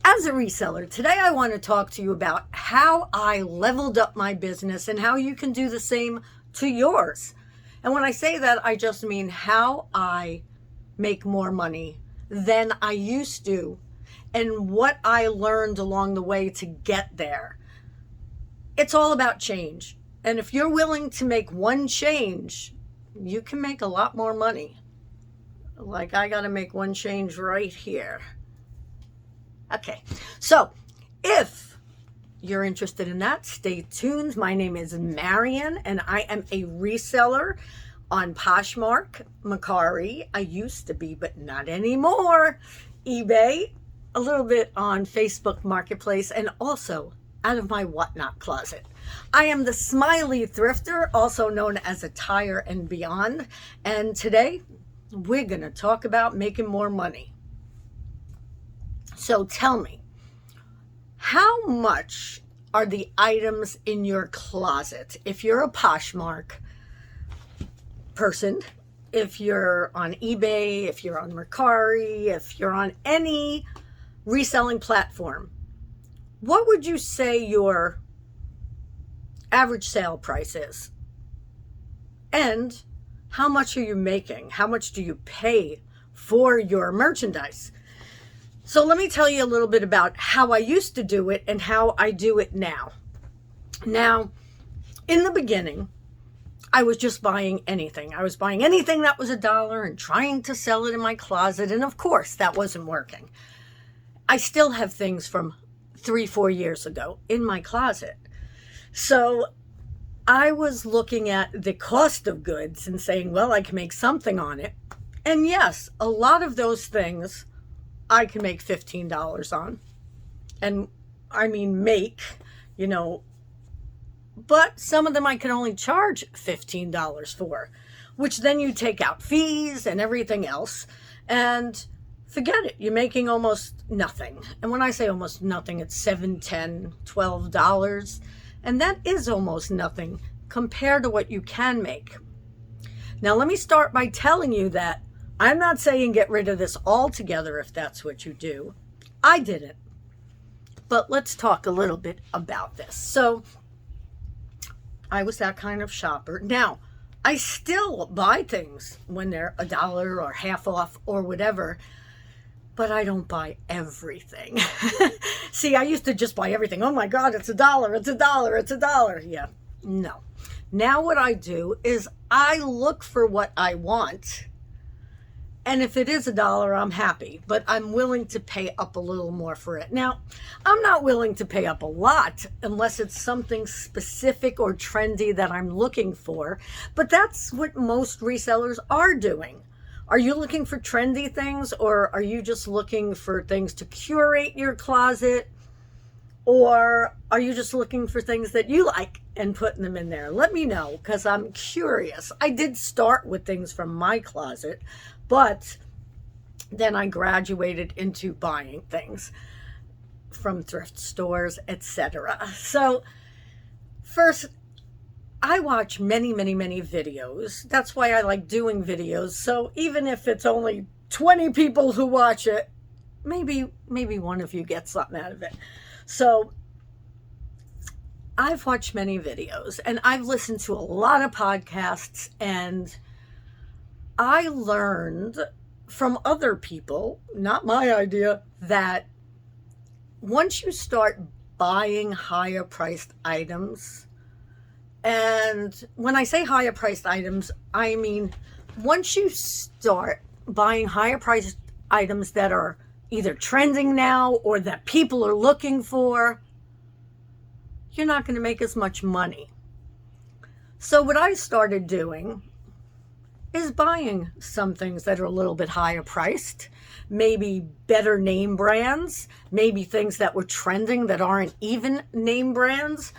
As a reseller, today I want to talk to you about how I leveled up my business and how you can do the same to yours. And when I say that, I just mean how I make more money than I used to and what I learned along the way to get there. It's all about change. And if you're willing to make one change, you can make a lot more money. Like I got to make one change right here. Okay, so if you're interested in that, stay tuned. My name is Marion, and I am a reseller on Poshmark, Mercari. I used to be, but not anymore. eBay, a little bit on Facebook Marketplace, and also out of my whatnot closet. I am the Smiley Thrifter, also known as a Tire and Beyond, and today we're going to talk about making more money. So tell me, how much are the items in your closet? If you're a Poshmark person, if you're on eBay, if you're on Mercari, if you're on any reselling platform, what would you say your average sale price is? And how much are you making? How much do you pay for your merchandise? So let me tell you a little bit about how I used to do it and how I do it now. Now, in the beginning, I was just buying anything. I was buying anything that was $1 and trying to sell it in my closet. And of course, that wasn't working. I still have things from 3-4 years ago in my closet. So I was looking at the cost of goods and saying, well, I can make something on it. And yes, a lot of those things I can make $15 on. And I mean, but some of them I can only charge $15 for, which then you take out fees and everything else and forget it. You're making almost nothing. And when I say almost nothing, it's $7, $10, $12. And that is almost nothing compared to what you can make. Now, let me start by telling you that I'm not saying get rid of this altogether if that's what you do. I didn't. But let's talk a little bit about this. So I was that kind of shopper. Now, I still buy things when they're $1 or half off or whatever, but I don't buy everything. See, I used to just buy everything. Oh my God, it's $1, it's $1, it's $1. Yeah, no. Now what I do is I look for what I want. And if it is $1, I'm happy, but I'm willing to pay up a little more for it. Now, I'm not willing to pay up a lot unless it's something specific or trendy that I'm looking for, but that's what most resellers are doing. Are you looking for trendy things, or are you just looking for things to curate your closet? Or are you just looking for things that you like and putting them in there? Let me know, because I'm curious. I did start with things from my closet, but then I graduated into buying things from thrift stores, etc. So first, I watch many videos. That's why I like doing videos. So even if it's only 20 people who watch it, maybe one of you gets something out of it. So I've watched many videos and I've listened to a lot of podcasts, and I learned from other people, not my idea, that once you start buying higher priced items, and when I say higher priced items, I mean once you start buying higher priced items that are either trending now or that people are looking for, you're not going to make as much money. So what I started doing is buying some things that are a little bit higher priced, maybe better name brands, maybe things that were trending that aren't even name brands,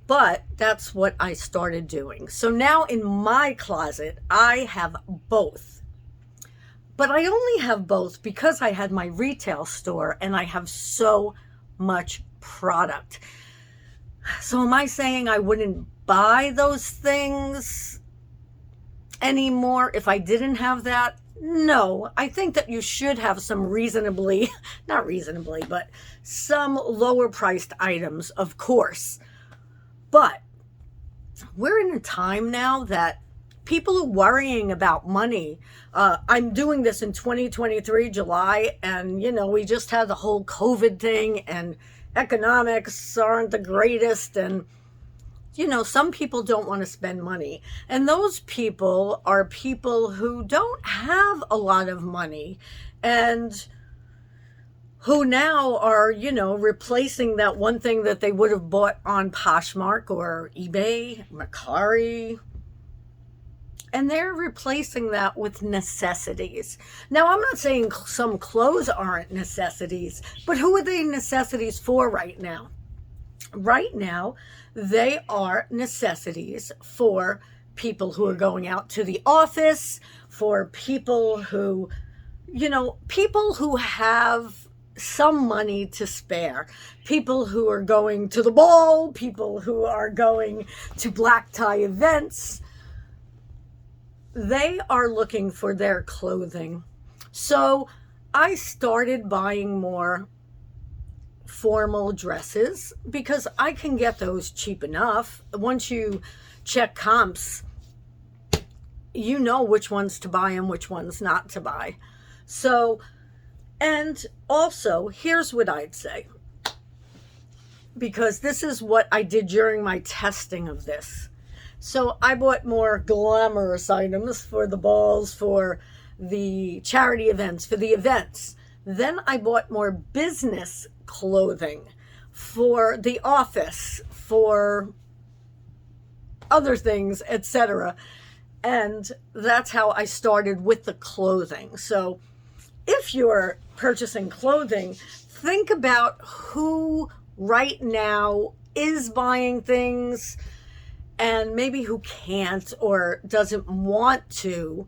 but that's what I started doing. So now in my closet, I have both. But I only have both because I had my retail store and I have so much product. So am I saying I wouldn't buy those things anymore if I didn't have that? No, I think that you should have some reasonably, not reasonably, but some lower priced items, of course. But we're in a time now that people are worrying about money. I'm doing this in 2023, July, and we just had the whole COVID thing, and economics aren't the greatest, and some people don't want to spend money. And those people are people who don't have a lot of money and who now are, replacing that one thing that they would have bought on Poshmark or eBay, Mercari. And they're replacing that with necessities. Now, I'm not saying some clothes aren't necessities, but who are they necessities for right now? Right now, they are necessities for people who are going out to the office, for people who, people who have some money to spare, people who are going to the ball, people who are going to black tie events. They are looking for their clothing. So I started buying more formal dresses because I can get those cheap enough. Once you check comps, you know which ones to buy and which ones not to buy. So, and also, here's what I'd say, because this is what I did during my testing of this. So I bought more glamorous items for the balls, for the charity events, for the events. Then I bought more business clothing for the office, for other things, etc. And that's how I started with the clothing. So if you're purchasing clothing, think about who right now is buying things and maybe who can't or doesn't want to.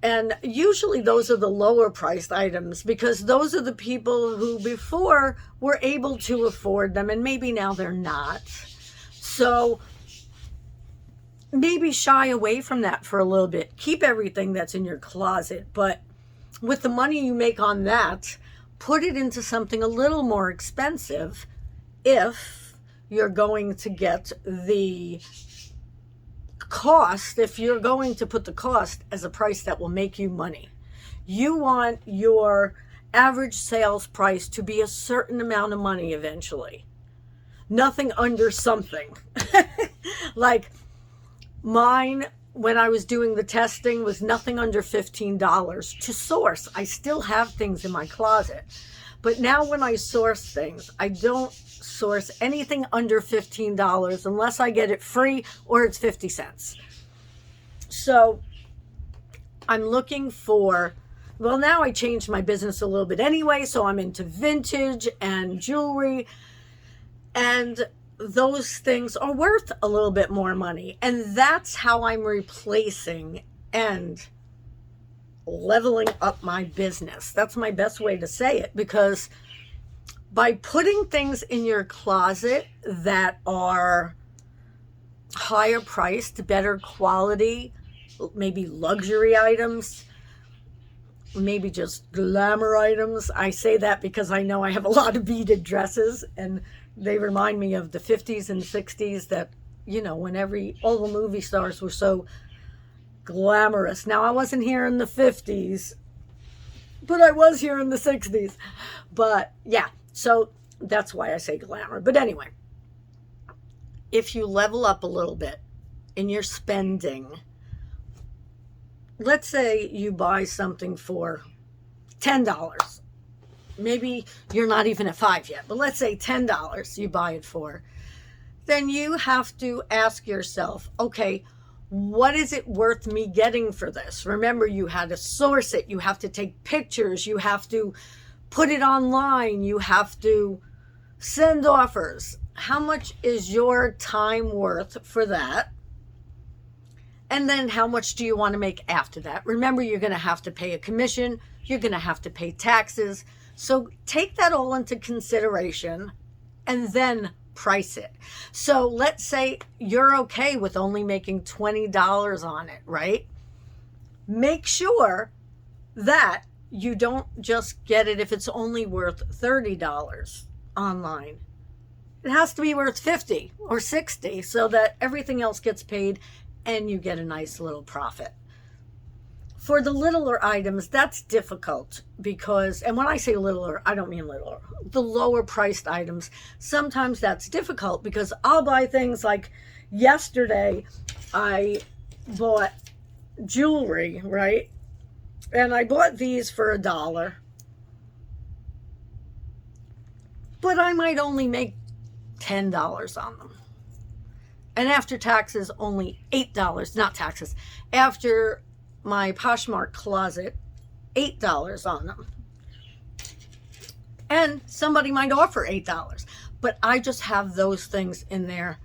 And usually those are the lower priced items, because those are the people who before were able to afford them and maybe now they're not. So maybe shy away from that for a little bit. Keep everything that's in your closet, but with the money you make on that, put it into something a little more expensive if you're going to get the cost, if you're going to put the cost as a price that will make you money. You want your average sales price to be a certain amount of money eventually. Nothing under something. Like mine, when I was doing the testing, was nothing under $15 to source. I still have things in my closet. But now when I source things, I don't source anything under $15 unless I get it free or it's 50 cents. So I'm looking for, well, now I changed my business a little bit anyway, so I'm into vintage and jewelry, and those things are worth a little bit more money. And that's how I'm replacing and leveling up my business. That's my best way to say it, because by putting things in your closet that are higher priced, better quality, maybe luxury items, maybe just glamour items. I say that because I know I have a lot of beaded dresses and they remind me of the 50s and 60s that, when all the movie stars were so glamorous. Now, I wasn't here in the 50s, but I was here in the 60s. But yeah, so that's why I say glamour. But anyway, if you level up a little bit in your spending, let's say you buy something for $10. Maybe you're not even at $5 yet, but let's say $10 you buy it for. Then you have to ask yourself, okay, what is it worth me getting for this? Remember, you had to source it. You have to take pictures. You have to put it online. You have to send offers. How much is your time worth for that? And then how much do you want to make after that? Remember, you're going to have to pay a commission. You're going to have to pay taxes. So take that all into consideration and then price it. So let's say you're okay with only making $20 on it, right? Make sure that you don't just get it if it's only worth $30 online. It has to be worth 50 or 60 so that everything else gets paid and you get a nice little profit. For the littler items, that's difficult because, and when I say littler, I don't mean littler, the lower priced items, sometimes that's difficult because I'll buy things like yesterday I bought jewelry, right? And I bought these for $1, but I might only make $10 on them. And after taxes, only $8, not taxes, after my Poshmark closet, $8 on them. And somebody might offer $8, but I just have those things in there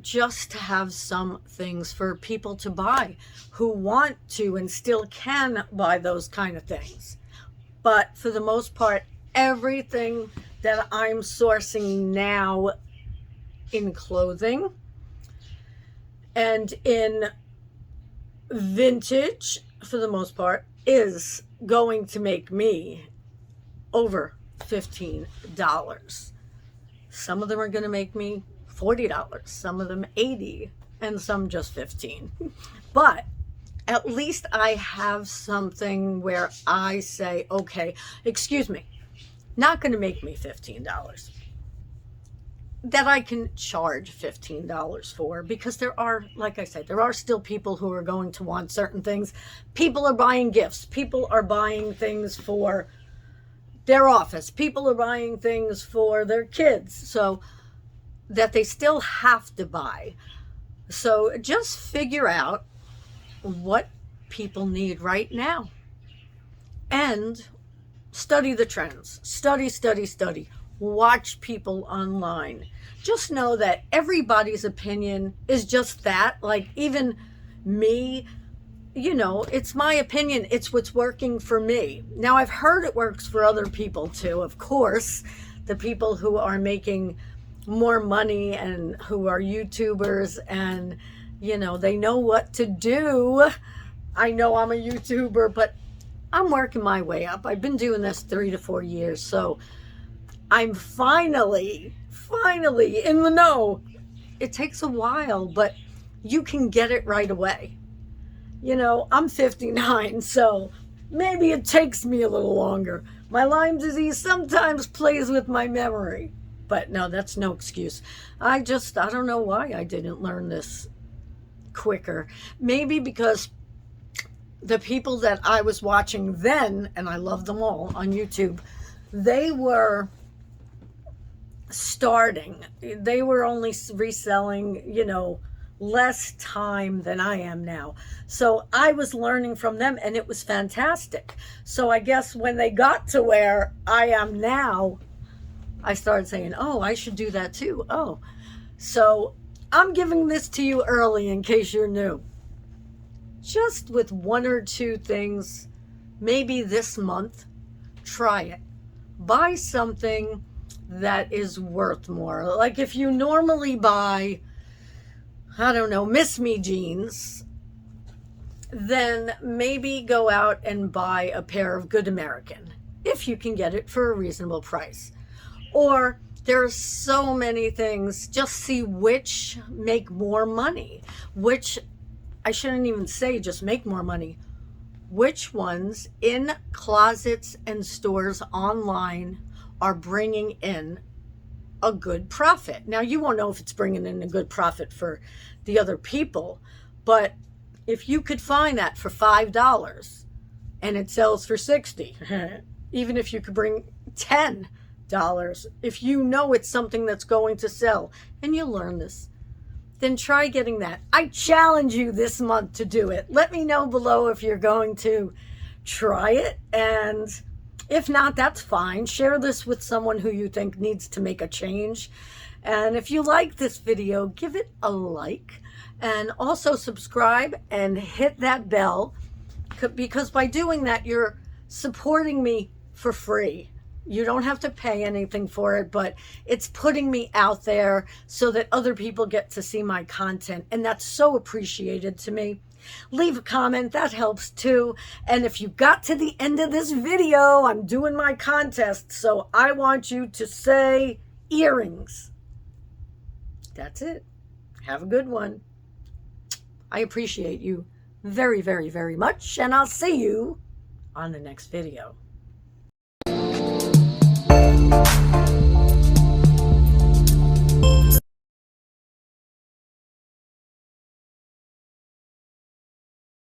just to have some things for people to buy who want to and still can buy those kind of things. But for the most part, everything that I'm sourcing now in clothing and in vintage, for the most part, is going to make me over $15. Some of them are going to make me $40, some of them $80, and some just $15. But at least I have something where I say, okay, excuse me, not going to make me $15. That I can charge $15 for, because there are, like I said, there are still people who are going to want certain things. People are buying gifts. People are buying things for their office. People are buying things for their kids, so that they still have to buy. So just figure out what people need right now and study the trends. Study. Watch people online. Just know that everybody's opinion is just that. Like, even me, it's my opinion. It's what's working for me. Now, I've heard it works for other people too. Of course, the people who are making more money and who are YouTubers and, they know what to do. I know I'm a YouTuber, but I'm working my way up. I've been doing this 3 to 4 years, so I'm finally in the know. It takes a while, but you can get it right away. I'm 59, so maybe it takes me a little longer. My Lyme disease sometimes plays with my memory, but no, that's no excuse. I don't know why I didn't learn this quicker. Maybe because the people that I was watching then, and I love them all on YouTube, they were starting. They were only reselling, less time than I am now. So I was learning from them and it was fantastic. So I guess when they got to where I am now, I started saying, oh, I should do that too. Oh, so I'm giving this to you early in case you're new. Just with 1 or 2 things, maybe this month, try it. Buy something that is worth more. Like if you normally buy, I don't know, Miss Me jeans, then maybe go out and buy a pair of Good American if you can get it for a reasonable price. Or there are so many things, just see which make more money, which I shouldn't even say just make more money, which ones in closets and stores online are bringing in a good profit. Now, you won't know if it's bringing in a good profit for the other people, but if you could find that for $5 and it sells for $60, even if you could bring $10, if you know it's something that's going to sell, and you learn this, then try getting that. I challenge you this month to do it. Let me know below if you're going to try it, and if not, that's fine. Share this with someone who you think needs to make a change. And if you like this video, give it a like, and also subscribe and hit that bell, because by doing that, you're supporting me for free. You don't have to pay anything for it, but it's putting me out there so that other people get to see my content. And that's so appreciated to me. Leave a comment, that helps too. And if you got to the end of this video, I'm doing my contest, so I want you to say earrings. That's it. Have a good one. I appreciate you very, very, very much, and I'll see you on the next video.